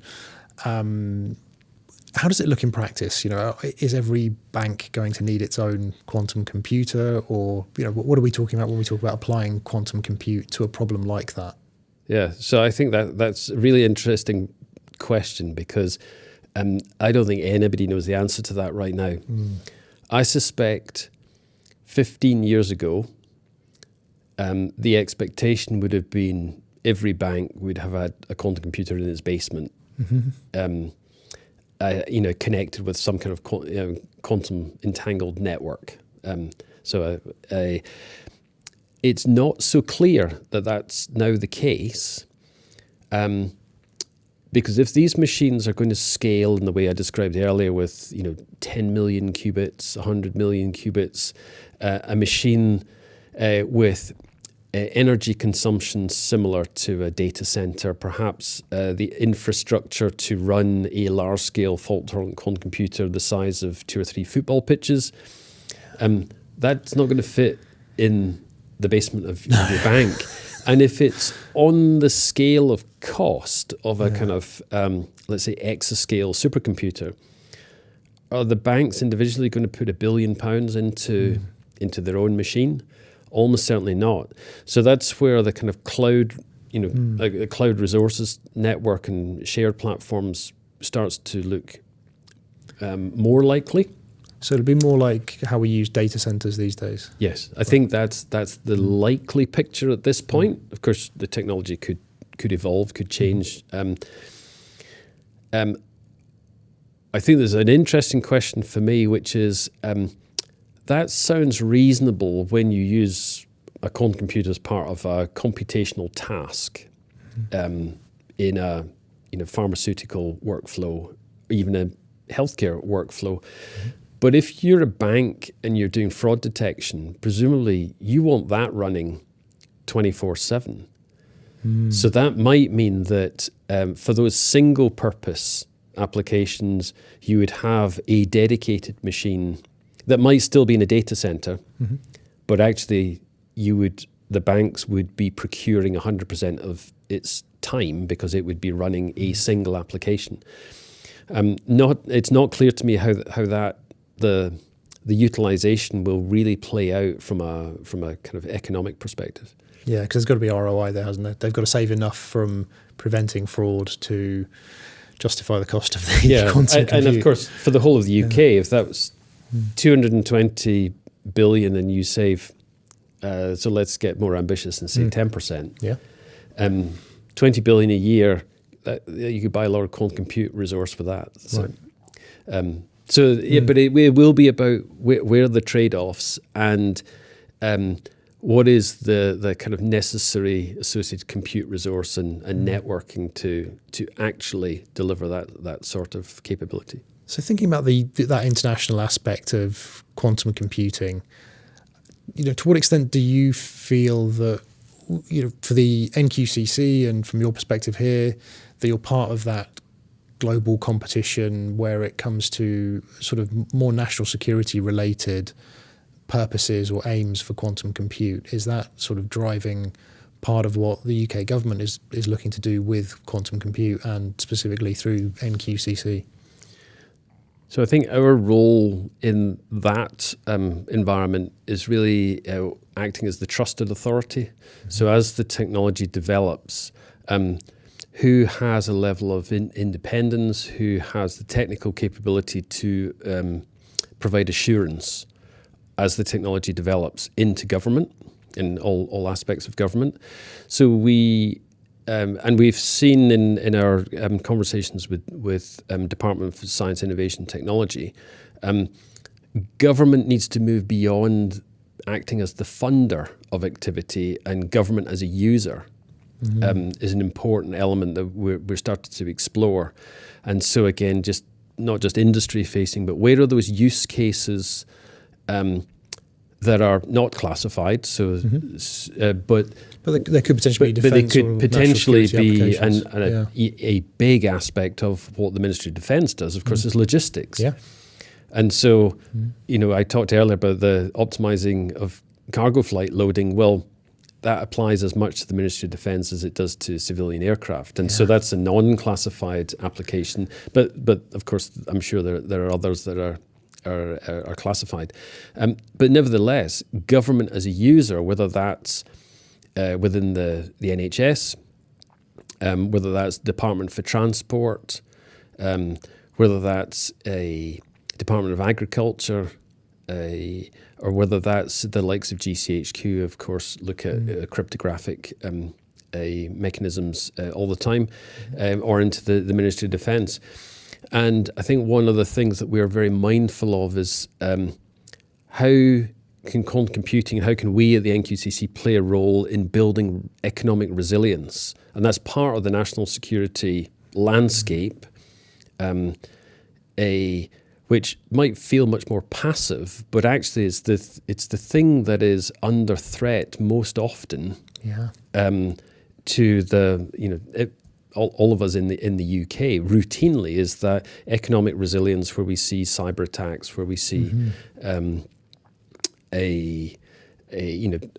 How does it look in practice? Is every bank going to need its own quantum computer, or what are we talking about when we talk about applying quantum compute to a problem like that? Yeah, so I think that's a really interesting question because I don't think anybody knows the answer to that right now. I suspect 15 years ago, the expectation would have been every bank would have had a quantum computer in its basement. Connected with some kind of quantum entangled network. It's not so clear that that's now the case. Because if these machines are going to scale in the way I described earlier with 10 million qubits, 100 million qubits, a machine with energy consumption similar to a data center, perhaps the infrastructure to run a large-scale fault-tolerant quantum computer the size of 2 or 3 football pitches, that's not going to fit in the basement of your bank. And if it's on the scale of cost of a kind of, let's say, exascale supercomputer, are the banks individually going to put £1 billion into their own machine? Almost certainly not. So that's where the kind of cloud, like the cloud resources network and shared platforms starts to look more likely. So it'll be more like how we use data centers these days. Yes, I think that's the likely picture at this point. Of course, the technology could evolve, could change. I think there's an interesting question for me, which is that sounds reasonable when you use a quantum computer as part of a computational task in a pharmaceutical workflow, even a healthcare workflow. But if you're a bank and you're doing fraud detection, presumably you want that running 24/7. So that might mean that for those single purpose applications, you would have a dedicated machine that might still be in a data center, but actually the banks would be procuring 100% of its time because it would be running a single application. It's not clear to me how that the utilization will really play out from a kind of economic perspective. Yeah, because there's got to be ROI there, hasn't there? They've got to save enough from preventing fraud to justify the cost of the quantum compute. And of course, for the whole of the UK, if that was 220 billion and you save, so let's get more ambitious and say 10%. Yeah. 20 billion a year, you could buy a lot of quantum compute resource for that. So, right. But it will be about where are the trade-offs and what is the kind of necessary associated compute resource and networking to actually deliver that sort of capability. So thinking about that international aspect of quantum computing, to what extent do you feel that, for the NQCC and from your perspective here, that you're part of that global competition where it comes to sort of more national security related purposes or aims for quantum compute? Is that sort of driving part of what the UK government is looking to do with quantum compute and specifically through NQCC? So I think our role in that environment is really acting as the trusted authority. So as the technology develops, who has a level of independence, who has the technical capability to provide assurance as the technology develops into government, in all aspects of government. So we, and we've seen in our conversations with Department for Science, Innovation, Technology, government needs to move beyond acting as the funder of activity, and government as a user is an important element that we're starting to explore. And so again, just not just industry facing, but where are those use cases that are not classified? So, but they could potentially be defense, but they could potentially be a big aspect of what the Ministry of Defence does. Of course, is logistics. Yeah. And so, I talked earlier about the optimizing of cargo flight loading. Well, that applies as much to the Ministry of Defence as it does to civilian aircraft. And so that's a non-classified application. But of course, I'm sure there are others that are classified. But nevertheless, government as a user, whether that's within the NHS, whether that's Department for Transport, whether that's a Department of Agriculture, or whether that's the likes of GCHQ, of course, look at cryptographic mechanisms all the time, or into the Ministry of Defence. And I think one of the things that we're very mindful of is how can quantum computing, how can we at the NQCC play a role in building economic resilience? And that's part of the national security landscape, which might feel much more passive, but actually it's the thing that is under threat most often. Yeah. To all of us in the UK routinely is that economic resilience, where we see cyber attacks, where we see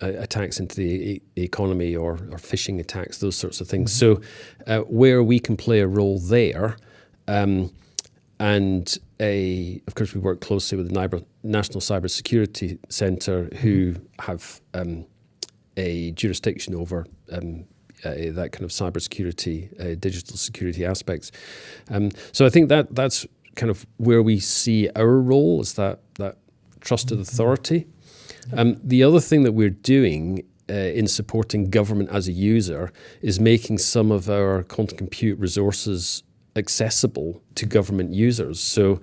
attacks into the economy or phishing attacks, those sorts of things. So where we can play a role there, of course we work closely with the National Cybersecurity Centre, who have a jurisdiction over that kind of cybersecurity, digital security aspects. So I think that's kind of where we see our role, as that trusted authority. The other thing that we're doing in supporting government as a user is making some of our quantum compute resources accessible to government users. So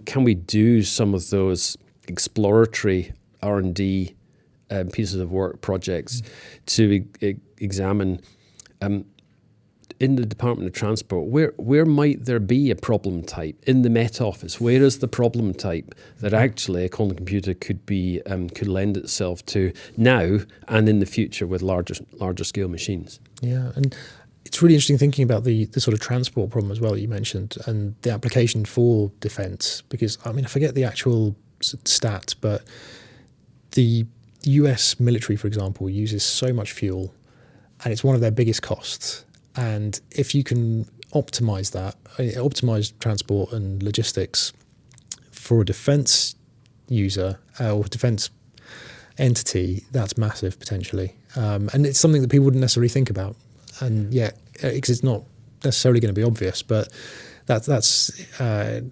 can we do some of those exploratory R&D pieces of work projects to examine in the Department of Transport, where might there be a problem type in the Met Office? Where is the problem type that actually a quantum computer could lend itself to now and in the future with larger scale machines? Yeah, and it's really interesting thinking about the sort of transport problem as well that you mentioned, and the application for defence, because I mean I forget the actual stat, but the US military, for example, uses so much fuel, and it's one of their biggest costs. And if you can optimize transport and logistics for a defence user or defence entity, that's massive potentially. And it's something that people wouldn't necessarily think about. And yet, because it's not necessarily going to be obvious, but that's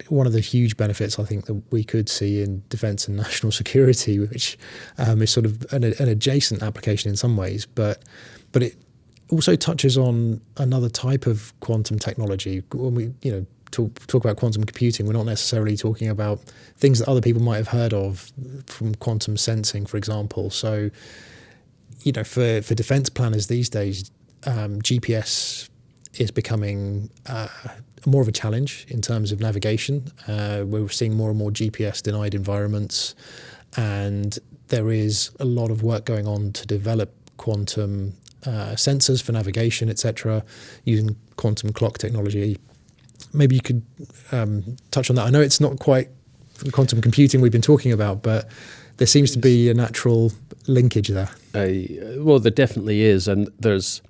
one of the huge benefits I think that we could see in defence and national security, which is sort of an adjacent application in some ways, but it also touches on another type of quantum technology. When we talk about quantum computing, we're not necessarily talking about things that other people might have heard of from quantum sensing, for example. So, for defence planners these days, GPS is becoming more of a challenge in terms of navigation. We're seeing more and more GPS-denied environments, and there is a lot of work going on to develop quantum sensors for navigation, etc., using quantum clock technology. Maybe you could touch on that. I know it's not quite quantum computing we've been talking about, but there seems to be a natural linkage there. Well, there definitely is, and there's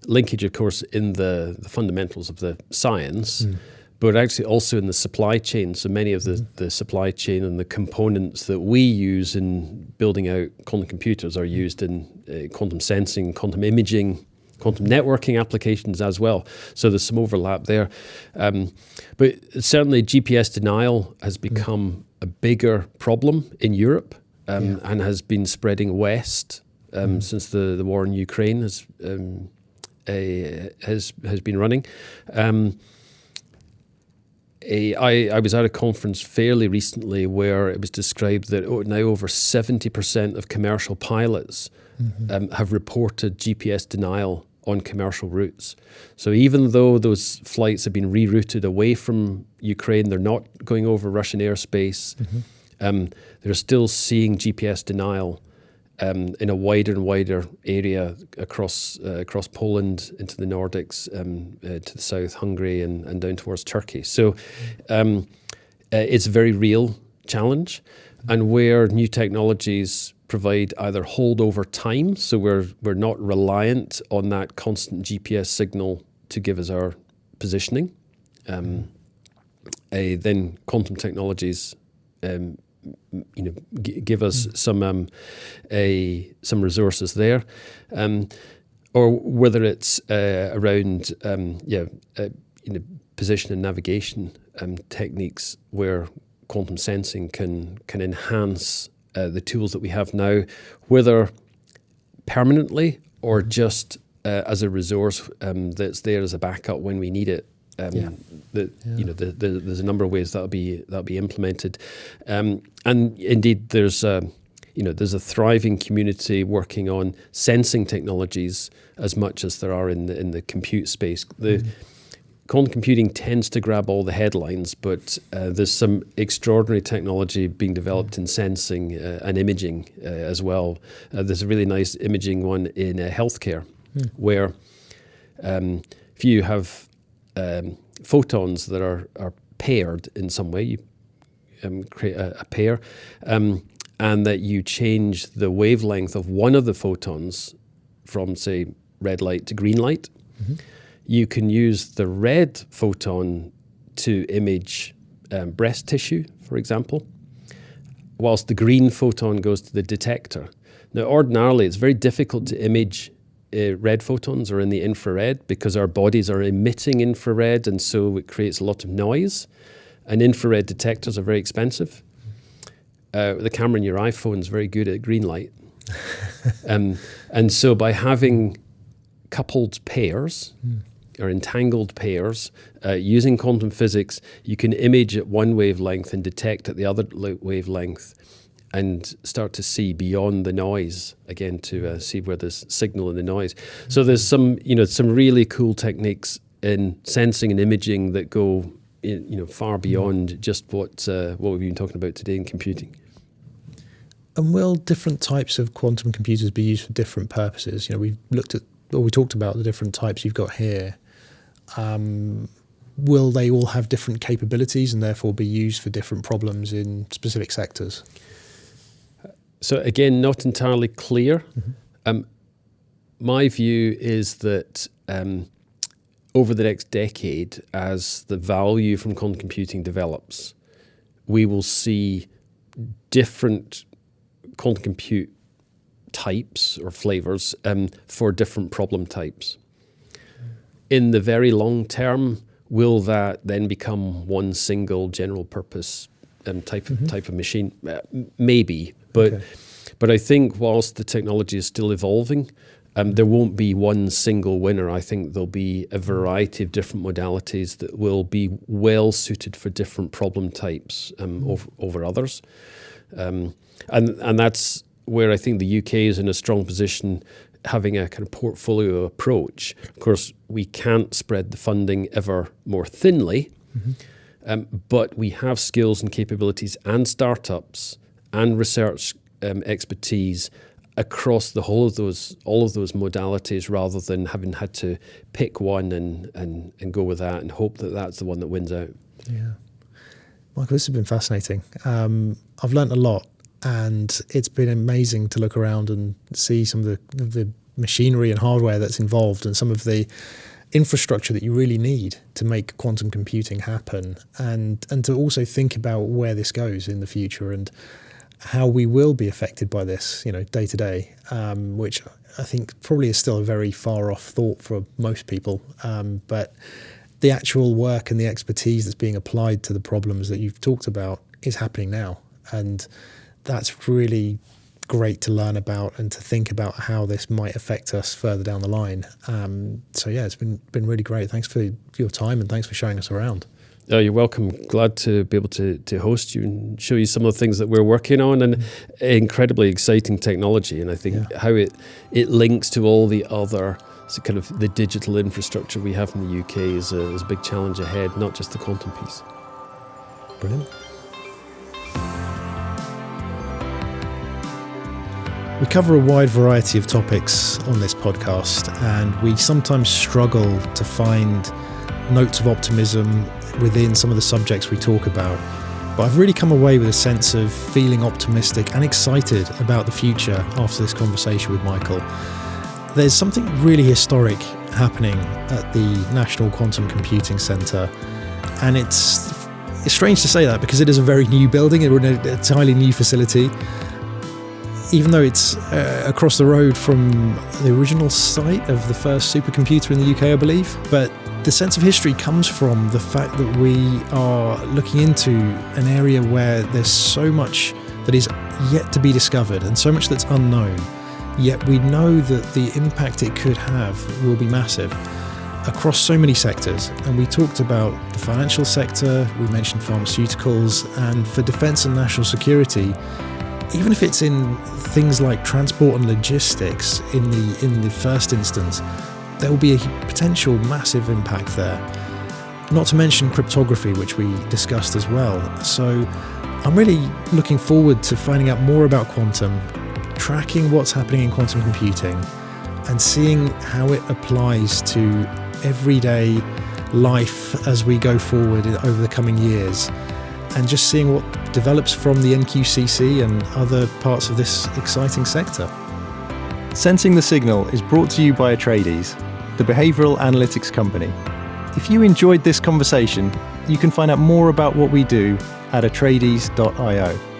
linkage, of course, in the fundamentals of the science, but actually also in the supply chain. So many of the supply chain and the components that we use in building out quantum computers are used in quantum sensing, quantum imaging, quantum networking applications as well. So there's some overlap there. But certainly GPS denial has become a bigger problem in Europe and has been spreading west since the war in Ukraine has been running. I was at a conference fairly recently where it was described that now over 70% of commercial pilots have reported GPS denial on commercial routes. So even though those flights have been rerouted away from Ukraine, they're not going over Russian airspace, they're still seeing GPS denial in a wider and wider area across Poland, into the Nordics, to the south, Hungary, and down towards Turkey. So it's a very real challenge, and where new technologies provide either hold over time, so we're not reliant on that constant GPS signal to give us our positioning, then quantum technologies give us some resources there, or whether it's around position and navigation techniques where quantum sensing can enhance the tools that we have now, whether permanently or just as a resource that's there as a backup when we need it. There's a number of ways that'll be implemented, and indeed there's a thriving community working on sensing technologies as much as there are in the compute space. quantum computing tends to grab all the headlines, but there's some extraordinary technology being developed in sensing and imaging as well. There's a really nice imaging one in healthcare, where if you have photons that are paired in some way, you create a pair, and that you change the wavelength of one of the photons from, say, red light to green light. You can use the red photon to image breast tissue, for example, whilst the green photon goes to the detector. Now, ordinarily, it's very difficult to image red photons or in the infrared because our bodies are emitting infrared, and so it creates a lot of noise. And infrared detectors are very expensive. The camera in your iPhone is very good at green light. And so by having coupled pairs or entangled pairs, using quantum physics, you can image at one wavelength and detect at the other wavelength and start to see beyond the noise, again, to see where there's signal in the noise. So there's some really cool techniques in sensing and imaging that go far beyond just what we've been talking about today in computing. And will different types of quantum computers be used for different purposes? We talked about the different types you've got here. Will they all have different capabilities and therefore be used for different problems in specific sectors? So again, not entirely clear. My view is that over the next decade, as the value from quantum computing develops, we will see different quantum compute types or flavors for different problem types. In the very long term, will that then become one single general purpose type of machine? Maybe, but I think whilst the technology is still evolving, there won't be one single winner. I think there'll be a variety of different modalities that will be well suited for different problem types over others. And that's where I think the UK is in a strong position, having a kind of portfolio approach. Of course, we can't spread the funding ever more thinly, but we have skills and capabilities and startups and research expertise across the whole of all of those modalities, rather than having had to pick one and go with that and hope that that's the one that wins out. Yeah. Michael, this has been fascinating. I've learnt a lot, and it's been amazing to look around and see some of the machinery and hardware that's involved and some of the infrastructure that you really need to make quantum computing happen, and to also think about where this goes in the future and how we will be affected by this, day to day, which I think probably is still a very far off thought for most people. But the actual work and the expertise that's being applied to the problems that you've talked about is happening now. And that's really great to learn about and to think about how this might affect us further down the line. So yeah, it's been really great. Thanks for your time, and thanks for showing us around. Oh, you're welcome. Glad to be able to host you and show you some of the things that we're working on, and incredibly exciting technology. And I think how it links to all the other kind of the digital infrastructure we have in the UK is a big challenge ahead, not just the quantum piece. Brilliant. We cover a wide variety of topics on this podcast, and we sometimes struggle to find notes of optimism within some of the subjects we talk about. But I've really come away with a sense of feeling optimistic and excited about the future after this conversation with Michael. There's something really historic happening at the National Quantum Computing Centre, and it's strange to say that because it is a very new building, we're in an entirely new facility, even though it's across the road from the original site of the first supercomputer in the UK, I believe. But the sense of history comes from the fact that we are looking into an area where there's so much that is yet to be discovered and so much that's unknown, yet we know that the impact it could have will be massive across so many sectors. And we talked about the financial sector, we mentioned pharmaceuticals, and for defence and national security, even if it's in things like transport and logistics in the first instance, there will be a potential massive impact there. not to mention cryptography, which we discussed as well. So I'm really looking forward to finding out more about quantum, tracking what's happening in quantum computing, and seeing how it applies to everyday life as we go forward over the coming years, and just seeing what develops from the NQCC and other parts of this exciting sector. Sensing the Signal is brought to you by Atreides, the behavioural analytics company. If you enjoyed this conversation, you can find out more about what we do at atreides.io.